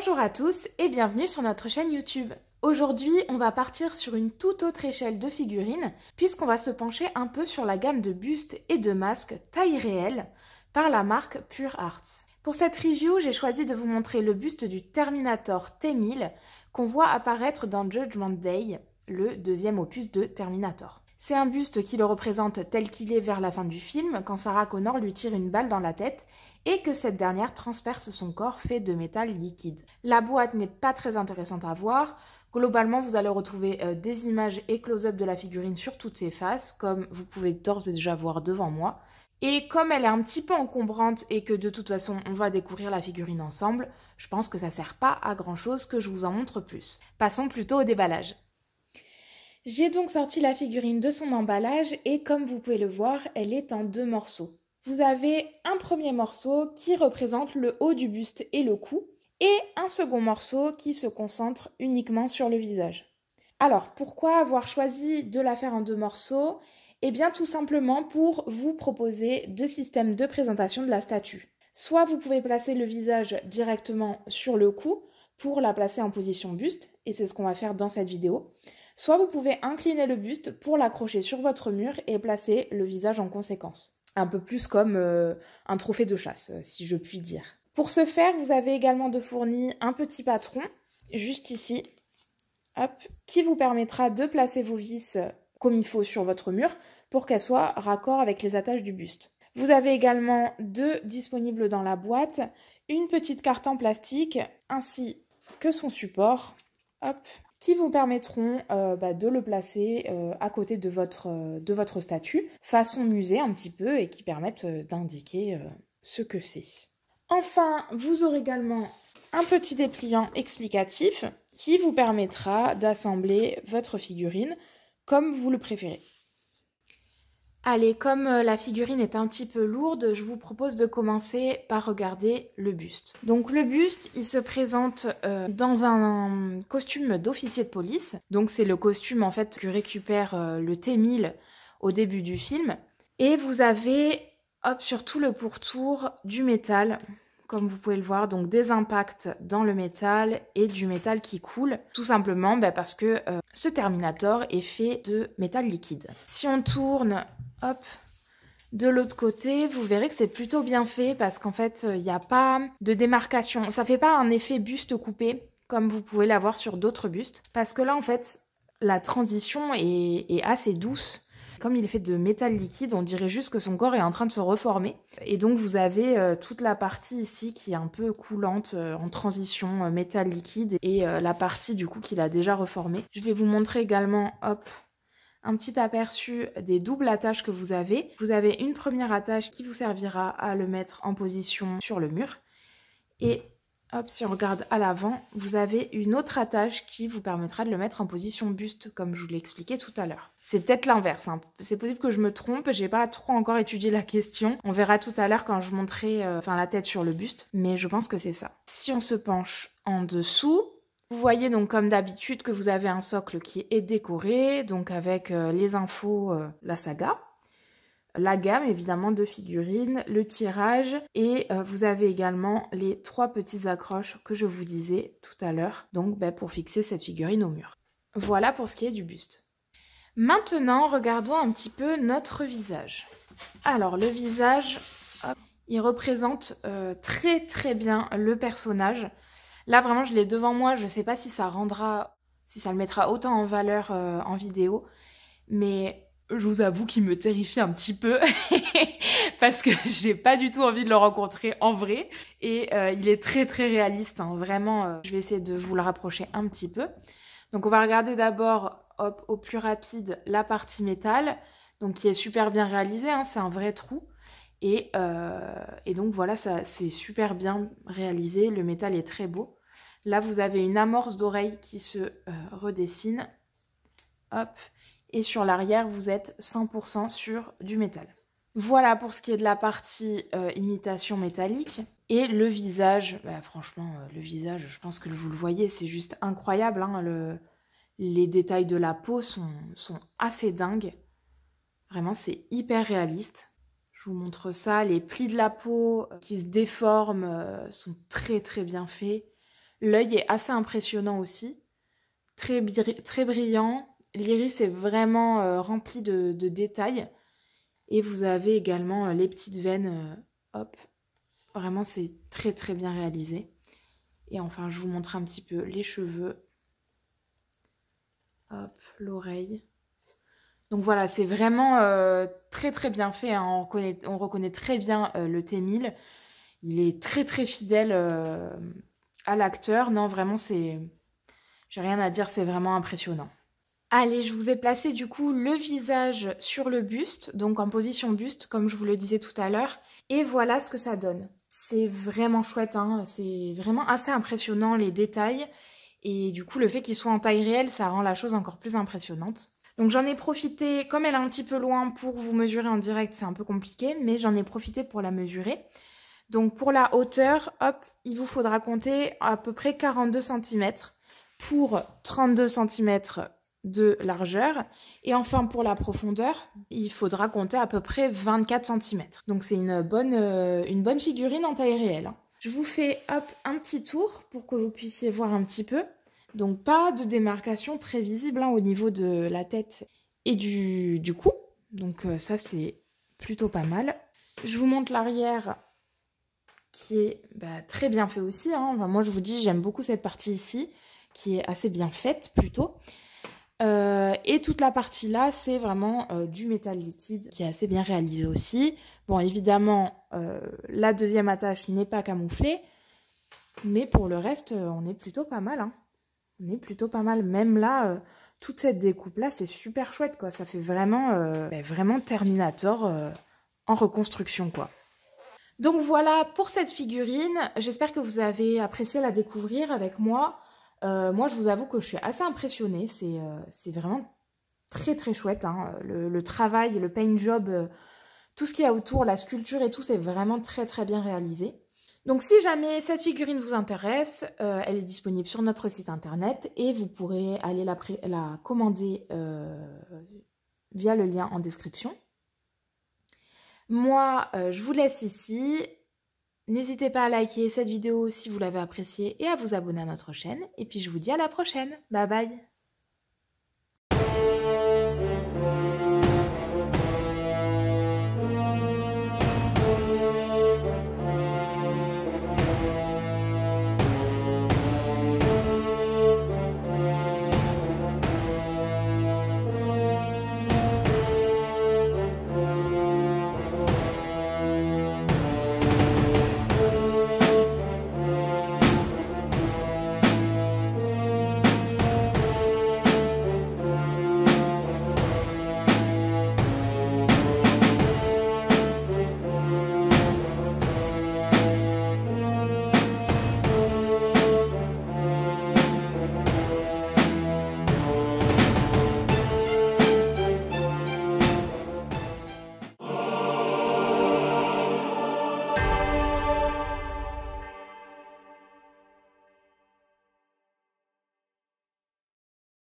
Bonjour à tous et bienvenue sur notre chaîne YouTube. Aujourd'hui, on va partir sur une toute autre échelle de figurines puisqu'on va se pencher un peu sur la gamme de bustes et de masques taille réelle par la marque Pure Arts. Pour cette review, j'ai choisi de vous montrer le buste du Terminator T-1000 qu'on voit apparaître dans Judgment Day, le deuxième opus de Terminator. C'est un buste qui le représente tel qu'il est vers la fin du film, quand Sarah Connor lui tire une balle dans la tête et que cette dernière transperce son corps fait de métal liquide. La boîte n'est pas très intéressante à voir. Globalement, vous allez retrouver des images et close-up de la figurine sur toutes ses faces, comme vous pouvez d'ores et déjà voir devant moi. Et comme elle est un petit peu encombrante et que de toute façon on va découvrir la figurine ensemble, je pense que ça sert pas à grand chose que je vous en montre plus. Passons plutôt au déballage. J'ai donc sorti la figurine de son emballage et comme vous pouvez le voir, elle est en deux morceaux. Vous avez un premier morceau qui représente le haut du buste et le cou et un second morceau qui se concentre uniquement sur le visage. Alors, pourquoi avoir choisi de la faire en deux morceaux ? Eh bien, tout simplement pour vous proposer deux systèmes de présentation de la statue. Soit vous pouvez placer le visage directement sur le cou pour la placer en position buste, et c'est ce qu'on va faire dans cette vidéo. Soit vous pouvez incliner le buste pour l'accrocher sur votre mur et placer le visage en conséquence. Un peu plus comme un trophée de chasse, si je puis dire. Pour ce faire, vous avez également de fourni un petit patron, juste ici, hop, qui vous permettra de placer vos vis comme il faut sur votre mur pour qu'elles soient raccord avec les attaches du buste. Vous avez également deux disponibles dans la boîte, une petite carte en plastique ainsi que son support, hop, qui vous permettront de le placer à côté de votre statue, façon musée un petit peu, et qui permettent d'indiquer ce que c'est. Enfin, vous aurez également un petit dépliant explicatif qui vous permettra d'assembler votre figurine comme vous le préférez. Allez, comme la figurine est un petit peu lourde, je vous propose de commencer par regarder le buste. Donc le buste, il se présente dans un costume d'officier de police. Donc c'est le costume en fait que récupère le T-1000 au début du film. Et vous avez, hop, sur tout le pourtour du métal, comme vous pouvez le voir, donc des impacts dans le métal et du métal qui coule, tout simplement parce que ce Terminator est fait de métal liquide. Si on tourne, hop, de l'autre côté, vous verrez que c'est plutôt bien fait parce qu'en fait, il n'y a pas de démarcation. Ça fait pas un effet buste coupé comme vous pouvez l'avoir sur d'autres bustes parce que là, en fait, la transition est assez douce. Comme il est fait de métal liquide, on dirait juste que son corps est en train de se reformer. Et donc vous avez toute la partie ici qui est un peu coulante en transition métal liquide et la partie du coup qu'il a déjà reformé. Je vais vous montrer également, hop, un petit aperçu des doubles attaches que vous avez. Vous avez une première attache qui vous servira à le mettre en position sur le mur. Et hop, si on regarde à l'avant, vous avez une autre attache qui vous permettra de le mettre en position buste, comme je vous l'ai expliqué tout à l'heure. C'est peut-être l'inverse, hein. C'est possible que je me trompe, j'ai pas trop encore étudié la question. On verra tout à l'heure quand je montrerai la tête sur le buste, mais je pense que c'est ça. Si on se penche en dessous, vous voyez donc comme d'habitude que vous avez un socle qui est décoré, donc avec les infos, la saga. La gamme évidemment de figurines, le tirage et vous avez également les trois petits accroches que je vous disais tout à l'heure, donc pour fixer cette figurine au mur. Voilà pour ce qui est du buste. Maintenant, regardons un petit peu notre visage. Alors le visage, hop, il représente très très bien le personnage. Là vraiment je l'ai devant moi, je ne sais pas si ça le mettra autant en valeur en vidéo, mais je vous avoue qu'il me terrifie un petit peu parce que j'ai pas du tout envie de le rencontrer en vrai. Et il est très très réaliste, hein. Vraiment, je vais essayer de vous le rapprocher un petit peu. Donc on va regarder d'abord, hop, au plus rapide, la partie métal, donc qui est super bien réalisée, hein, c'est un vrai trou. Et donc voilà, c'est super bien réalisé, le métal est très beau. Là, vous avez une amorce d'oreille qui se redessine. Hop. Et sur l'arrière, vous êtes 100% sur du métal. Voilà pour ce qui est de la partie imitation métallique. Et le visage, franchement, le visage, je pense que vous le voyez, c'est juste incroyable, hein, les détails de la peau sont assez dingues. Vraiment, c'est hyper réaliste. Je vous montre ça. Les plis de la peau qui se déforment sont très très bien faits. L'œil est assez impressionnant aussi, très brillant. L'iris est vraiment rempli de détails. Et vous avez également les petites veines, hop, vraiment c'est très très bien réalisé. Et enfin je vous montre un petit peu les cheveux, hop, l'oreille. Donc voilà, c'est vraiment très très bien fait, hein. On reconnaît très bien le T1000. Il est très très fidèle à l'acteur. Non, vraiment, j'ai rien à dire, c'est vraiment impressionnant. Allez, je vous ai placé du coup le visage sur le buste, donc en position buste, comme je vous le disais tout à l'heure. Et voilà ce que ça donne. C'est vraiment chouette, hein. C'est vraiment assez impressionnant les détails. Et du coup, le fait qu'il soit en taille réelle, ça rend la chose encore plus impressionnante. Donc j'en ai profité, comme elle est un petit peu loin pour vous mesurer en direct, c'est un peu compliqué, mais j'en ai profité pour la mesurer. Donc pour la hauteur, hop, il vous faudra compter à peu près 42 cm pour 32 cm de largeur. Et enfin pour la profondeur, il faudra compter à peu près 24 cm. Donc c'est une bonne figurine en taille réelle. Je vous fais hop un petit tour pour que vous puissiez voir un petit peu. Donc pas de démarcation très visible au niveau de la tête et du cou. Donc ça c'est plutôt pas mal. Je vous montre l'arrière qui est très bien fait aussi, hein. Enfin, moi je vous dis j'aime beaucoup cette partie ici qui est assez bien faite plutôt. Et toute la partie là c'est vraiment du métal liquide qui est assez bien réalisé aussi. Bon évidemment la deuxième attache n'est pas camouflée, mais pour le reste on est plutôt pas mal, hein. On est plutôt pas mal. Même là, toute cette découpe-là, c'est super chouette, quoi. Ça fait vraiment Terminator en reconstruction, quoi. Donc voilà pour cette figurine. J'espère que vous avez apprécié la découvrir avec moi. Moi, je vous avoue que je suis assez impressionnée. C'est vraiment très très chouette, hein. Le travail, le paint job, tout ce qu'il y a autour, la sculpture et tout, c'est vraiment très très bien réalisé. Donc si jamais cette figurine vous intéresse, elle est disponible sur notre site internet et vous pourrez aller la commander via le lien en description. Moi, je vous laisse ici. N'hésitez pas à liker cette vidéo si vous l'avez appréciée et à vous abonner à notre chaîne. Et puis je vous dis à la prochaine. Bye bye!